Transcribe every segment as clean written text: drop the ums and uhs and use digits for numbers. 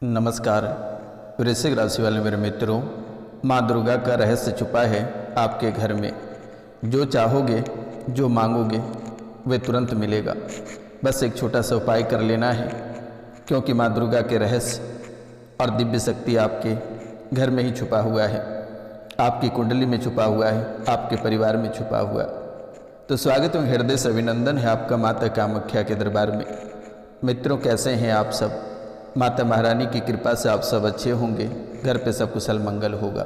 नमस्कार वृश्चिक राशि वाले मेरे मित्रों, माँ दुर्गा का रहस्य छुपा है आपके घर में। जो चाहोगे, जो मांगोगे वे तुरंत मिलेगा। बस एक छोटा सा उपाय कर लेना है, क्योंकि माँ दुर्गा के रहस्य और दिव्य शक्ति आपके घर में ही छुपा हुआ है, आपकी कुंडली में छुपा हुआ है, आपके परिवार में छुपा हुआ। तो स्वागत एवं हृदय से अभिनंदन है आपका माता कामाख्या के दरबार में। मित्रों, कैसे हैं आप सब? माता महारानी की कृपा से आप सब अच्छे होंगे, घर पे सब कुशल मंगल होगा।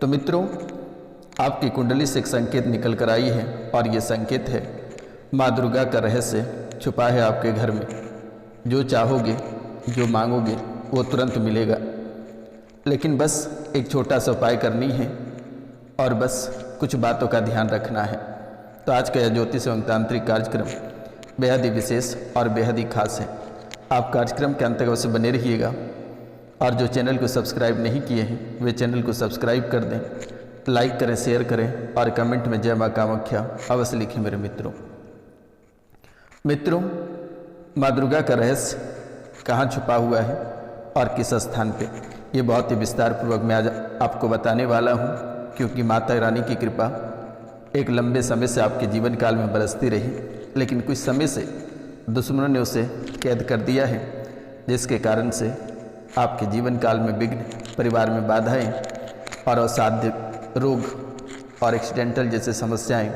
तो मित्रों, आपकी कुंडली से एक संकेत निकल कर आई है और ये संकेत है माँ दुर्गा का रहस्य छुपा है आपके घर में। जो चाहोगे, जो मांगोगे वो तुरंत मिलेगा। लेकिन बस एक छोटा सा उपाय करनी है और बस कुछ बातों का ध्यान रखना है। तो आज का यह ज्योतिष एवं तांत्रिक कार्यक्रम बेहद ही विशेष और बेहद ही खास है। आप कार्यक्रम के अंत तक अवश्य बने रहिएगा और जो चैनल को सब्सक्राइब नहीं किए हैं वे चैनल को सब्सक्राइब कर दें, लाइक करें, शेयर करें और कमेंट में जय माँ कामाख्या अवश्य लिखें मेरे मित्रों। मित्रों, माँ दुर्गा का रहस्य कहाँ छुपा हुआ है और किस स्थान पे, ये बहुत ही विस्तार पूर्वक मैं आज आपको बताने वाला हूँ, क्योंकि माता रानी की कृपा एक लंबे समय से आपके जीवन काल में बरसती रही, लेकिन कुछ समय से दुश्मनों ने उसे कैद कर दिया है, जिसके कारण से आपके जीवन काल में विघ्न, परिवार में बाधाएं और असाध्य रोग और एक्सीडेंटल जैसे समस्याएं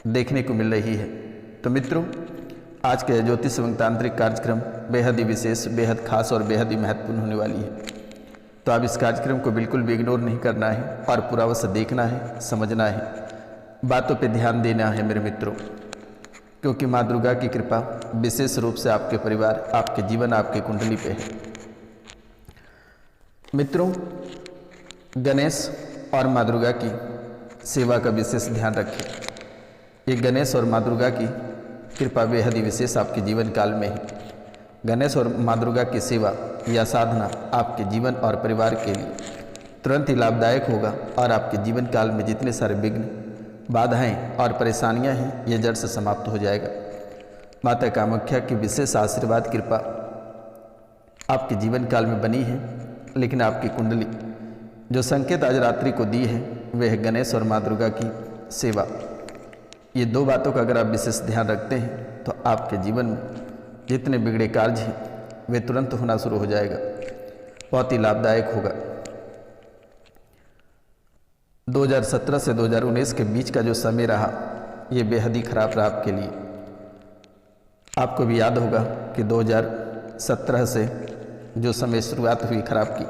देखने को मिल रही है। तो मित्रों, आज के ज्योतिष एवं तांत्रिक कार्यक्रम बेहद ही विशेष, बेहद खास और बेहद ही महत्वपूर्ण होने वाली है। तो आप इस कार्यक्रम को बिल्कुल भी इग्नोर नहीं करना है और पूरा अवश्य देखना है, समझना है, बातों पर ध्यान देना है मेरे मित्रों, क्योंकि माँ दुर्गा की कृपा विशेष रूप से आपके परिवार, आपके जीवन, आपके कुंडली पे है। मित्रों, गणेश और माँ दुर्गा की सेवा का विशेष ध्यान रखें। ये गणेश और माँ दुर्गा की कृपा बेहद ही विशेष आपके जीवन काल में है। गणेश और माँ दुर्गा की सेवा या साधना आपके जीवन और परिवार के लिए तुरंत ही लाभदायक होगा और आपके जीवन काल में जितने सारे विघ्न, बाधाएं और परेशानियां हैं, ये जड़ से समाप्त हो जाएगा। माता कामाख्या की विशेष आशीर्वाद कृपा आपके जीवन काल में बनी है, लेकिन आपकी कुंडली जो संकेत आज रात्रि को दी है वह है गणेश और माँ दुर्गा की सेवा। ये दो बातों का अगर आप विशेष ध्यान रखते हैं तो आपके जीवन में जितने बिगड़े कार्य हैं वे तुरंत होना शुरू हो जाएगा, बहुत ही लाभदायक होगा। 2017 से 2019 के बीच का जो समय रहा ये बेहद ही खराब रहा आपके लिए। आपको भी याद होगा कि 2017 से जो समय शुरुआत हुई खराब की,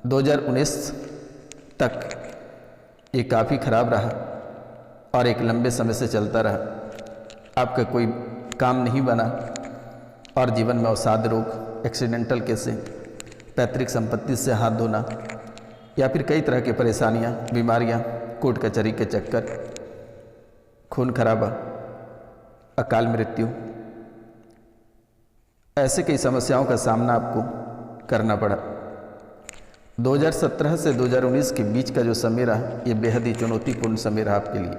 2019 तक ये काफ़ी खराब रहा और एक लंबे समय से चलता रहा। आपका कोई काम नहीं बना और जीवन में अवसाद रोग, एक्सीडेंटल केसें, पैतृक संपत्ति से हाथ धोना या फिर कई तरह की परेशानियां, बीमारियां, कोर्ट कचहरी के चक्कर, खून खराबा, अकाल मृत्यु, ऐसे कई समस्याओं का सामना आपको करना पड़ा। 2017 से 2019 के बीच का जो समय रहा ये बेहद ही चुनौतीपूर्ण समय रहा आपके लिए,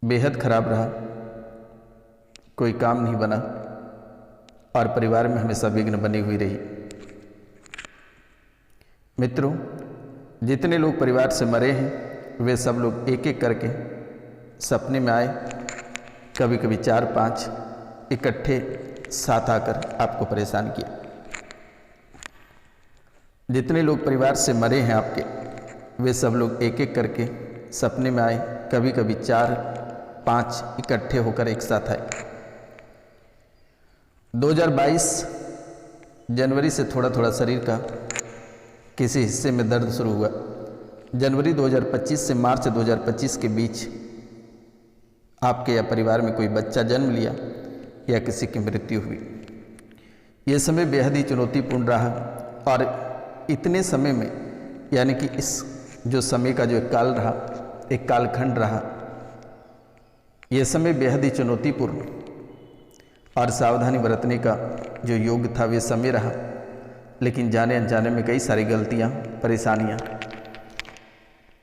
बेहद खराब रहा। कोई काम नहीं बना और परिवार में हमेशा विघ्न बनी हुई रही। मित्रों, जितने लोग परिवार से मरे हैं वे सब लोग एक एक करके सपने में आए, कभी कभी 4-5 इकट्ठे साथ आकर आपको परेशान किया। जितने लोग परिवार से मरे हैं आपके, वे सब लोग एक एक करके सपने में आए, कभी कभी 4-5 इकट्ठे होकर एक साथ आए। 2022 जनवरी से थोड़ा थोड़ा शरीर का किसी हिस्से में दर्द शुरू हुआ। जनवरी 2025 से मार्च 2025 के बीच आपके या परिवार में कोई बच्चा जन्म लिया या किसी की मृत्यु हुई। ये समय बेहद ही चुनौतीपूर्ण रहा और इतने समय में, यानी कि इस जो समय का जो एक काल रहा, एक कालखंड रहा, ये समय बेहद ही चुनौतीपूर्ण और सावधानी बरतने का जो योग था वे समय रहा। लेकिन जाने अनजाने में कई सारी गलतियां, परेशानियां,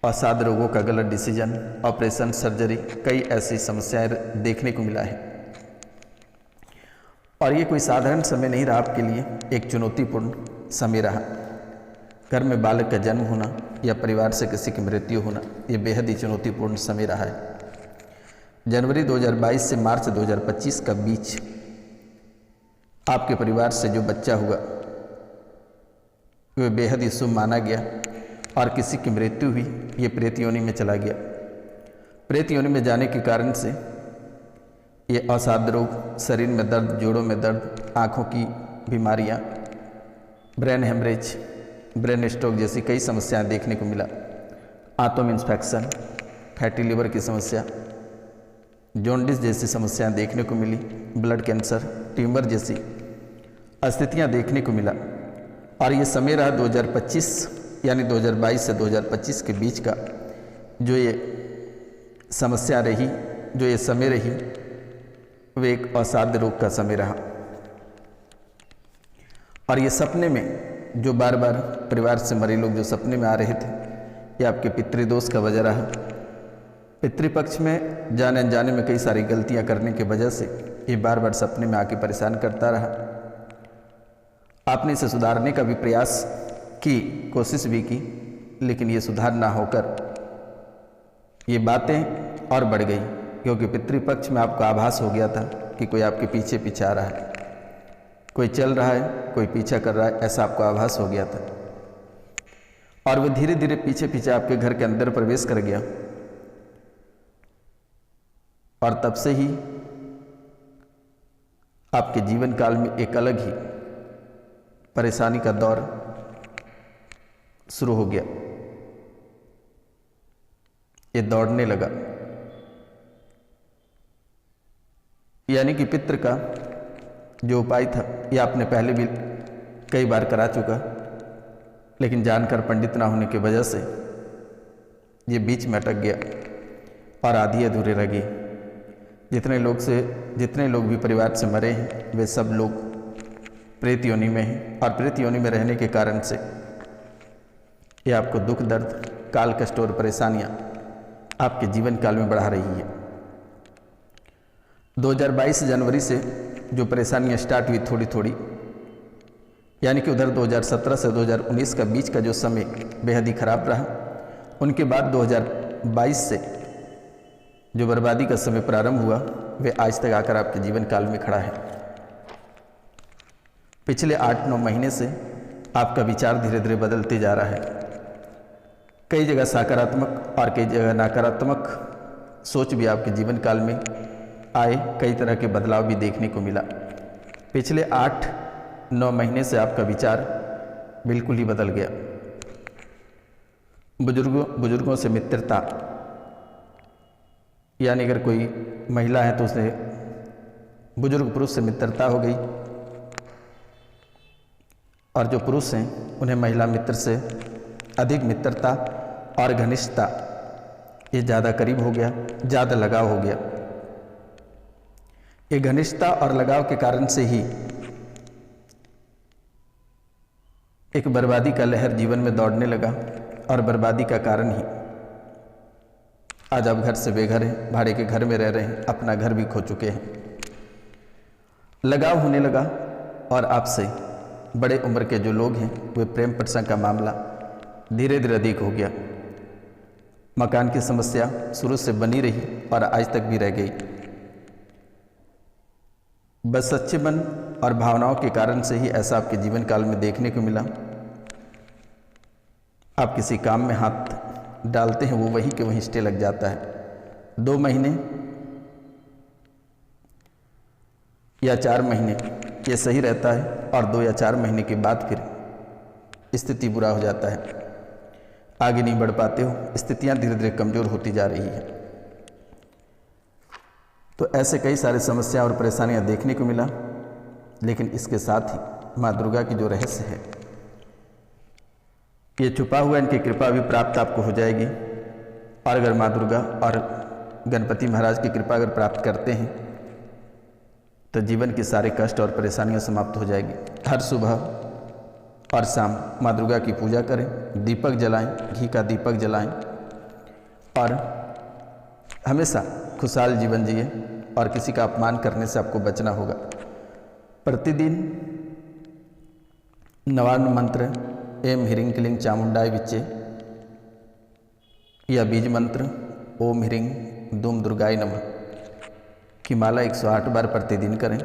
असाध्य रोगों का गलत डिसीजन, ऑपरेशन, सर्जरी, कई ऐसी समस्याएं देखने को मिला है। और ये कोई साधारण समय नहीं रहा आपके लिए, एक चुनौतीपूर्ण समय रहा। घर में बालक का जन्म होना या परिवार से किसी की मृत्यु होना, ये बेहद ही चुनौतीपूर्ण समय रहा है। जनवरी 2022 से मार्च 2025 का बीच आपके परिवार से जो बच्चा हुआ वह बेहद ही शुभ माना गया, और किसी की मृत्यु हुई, ये प्रेत योनि में चला गया। प्रेत योनि में जाने के कारण से ये असाध्य रोग, शरीर में दर्द, जोड़ों में दर्द, आँखों की बीमारियाँ, ब्रेन हेमरेज, ब्रेन स्ट्रोक जैसी कई समस्याएं देखने को मिला। आंतों में इन्फेक्शन, फैटी लिवर की समस्या, जॉन्डिस जैसी समस्याएं देखने को मिली, ब्लड कैंसर, ट्यूमर जैसी स्थितियां देखने को मिला। और ये समय रहा 2025 यानी 2022 से 2025 के बीच का, जो ये समस्या रही, जो ये समय रही, वे एक असाध्य रोग का समय रहा। और ये सपने में जो बार बार परिवार से मरे लोग जो सपने में आ रहे थे, ये आपके पितृदोष का वजह रहा। पितृपक्ष में जाने अनजाने में कई सारी गलतियां करने की वजह से ये बार बार सपने में आके परेशान करता रहा। आपने इसे सुधारने का भी प्रयास की, कोशिश भी की, लेकिन ये सुधार ना होकर ये बातें और बढ़ गई, क्योंकि पितृपक्ष में आपको आभास हो गया था कि कोई आपके पीछे पीछे आ रहा है, कोई चल रहा है, कोई पीछा कर रहा है, ऐसा आपको आभास हो गया था। और वह धीरे धीरे पीछे पीछे आपके घर के अंदर प्रवेश कर गया, और तब से ही आपके जीवन काल में एक अलग ही परेशानी का दौर शुरू हो गया। ये दौड़ने लगा, यानी कि पितृ का जो उपाय था ये आपने पहले भी कई बार करा चुका, लेकिन जानकर पंडित ना होने की वजह से ये बीच में अटक गया और आधी अधूरे रह गए। जितने लोग भी परिवार से मरे हैं, वे सब लोग प्रेत योनि में हैं, और प्रेत योनि में रहने के कारण से ये आपको दुख, दर्द, काल कष्ट और परेशानियां आपके जीवन काल में बढ़ा रही है। 2022 जनवरी से जो परेशानियां स्टार्ट हुई थोड़ी थोड़ी, यानी कि उधर 2017 से 2019 का बीच का जो समय बेहद ही खराब रहा, उनके बाद 2022 से जो बर्बादी का समय प्रारंभ हुआ, वे आज तक आकर आपके जीवन काल में खड़ा है। पिछले 8-9 महीने से आपका विचार धीरे धीरे बदलते जा रहा है। कई जगह सकारात्मक और कई जगह नकारात्मक सोच भी आपके जीवन काल में आए, कई तरह के बदलाव भी देखने को मिला। पिछले 8-9 महीने से आपका विचार बिल्कुल ही बदल गया। बुजुर्गों से मित्रता, यानी अगर कोई महिला है तो उससे बुजुर्ग पुरुष से मित्रता हो गई, और जो पुरुष हैं उन्हें महिला मित्र से अधिक मित्रता और घनिष्ठता ये ज़्यादा करीब हो गया, ज़्यादा लगाव हो गया। ये घनिष्ठता और लगाव के कारण से ही एक बर्बादी का लहर जीवन में दौड़ने लगा, और बर्बादी का कारण ही आज आप घर से बेघर हैं, भाड़े के घर में रह रहे हैं, अपना घर भी खो चुके हैं। लगाव होने लगा, और आपसे बड़े उम्र के जो लोग हैं वे प्रेम प्रसंग का मामला धीरे धीरे अधिक हो गया। मकान की समस्या शुरू से बनी रही और आज तक भी रह गई। बस सच्चे मन और भावनाओं के कारण से ही ऐसा आपके जीवन काल में देखने को मिला। आप किसी काम में हाथ डालते हैं, वो वहीं के वहीं स्टे लग जाता है। 2 महीने या 4 महीने ये सही रहता है, और 2 या 4 महीने के बाद फिर स्थिति बुरा हो जाता है, आगे नहीं बढ़ पाते हो, स्थितियां धीरे धीरे कमजोर होती जा रही है। तो ऐसे कई सारे समस्या और परेशानियां देखने को मिला, लेकिन इसके साथ ही माँ दुर्गा की जो रहस्य है, ये छुपा हुआ, इनकी कृपा भी प्राप्त आपको हो जाएगी। और अगर माँ दुर्गा और गणपति महाराज की कृपा अगर प्राप्त करते हैं तो जीवन के सारे कष्ट और परेशानियां समाप्त हो जाएगी। हर सुबह और शाम माँ दुर्गा की पूजा करें, दीपक जलाएं, घी का दीपक जलाएं, और हमेशा खुशहाल जीवन जिए, और किसी का अपमान करने से आपको बचना होगा। प्रतिदिन नवान्न मंत्र एम ह्रीं क्लीं चामुंडाय विच्चे या बीज मंत्र ओम ह्रीं दूम दुर्गाय नमः की माला 108 बार प्रतिदिन करें।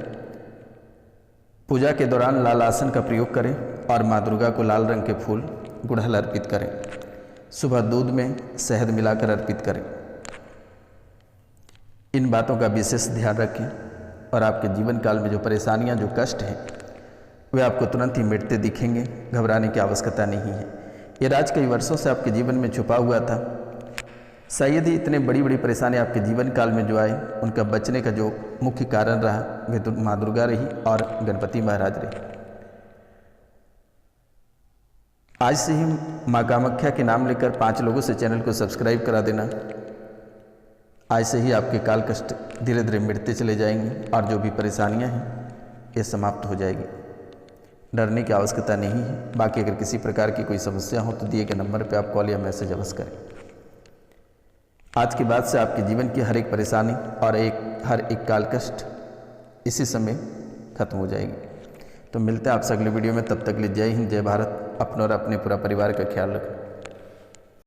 पूजा के दौरान लाल आसन का प्रयोग करें और माँ दुर्गा को लाल रंग के फूल गुड़हल अर्पित करें। सुबह दूध में शहद मिलाकर अर्पित करें। इन बातों का विशेष ध्यान रखें और आपके जीवन काल में जो परेशानियां, जो कष्ट हैं, वे आपको तुरंत ही मिटते दिखेंगे। घबराने की आवश्यकता नहीं है। ये राज कई वर्षों से आपके जीवन में छुपा हुआ था। शायद ही इतने बड़ी बड़ी परेशानी आपके जीवन काल में जो आए, उनका बचने का जो मुख्य कारण रहा वे तो माँ दुर्गा रही और गणपति महाराज रहे। आज से ही माँ कामाख्या के नाम लेकर 5 लोगों से चैनल को सब्सक्राइब करा देना। आज से ही आपके काल कष्ट धीरे धीरे मिटते चले जाएंगे और जो भी परेशानियां हैं ये समाप्त हो जाएगी। डरने की आवश्यकता नहीं है। बाकी अगर किसी प्रकार की कोई समस्या हो तो दिए गए नंबर पर आप कॉल या मैसेज अवश्य करें। आज के बाद से आपके जीवन की हर एक परेशानी और हर एक काल कष्ट इसी समय खत्म हो जाएगी। तो मिलते हैं आपसे अगले वीडियो में। तब तक के लिए जय हिंद, जय भारत। अपना और अपने पूरा परिवार का ख्याल रखें।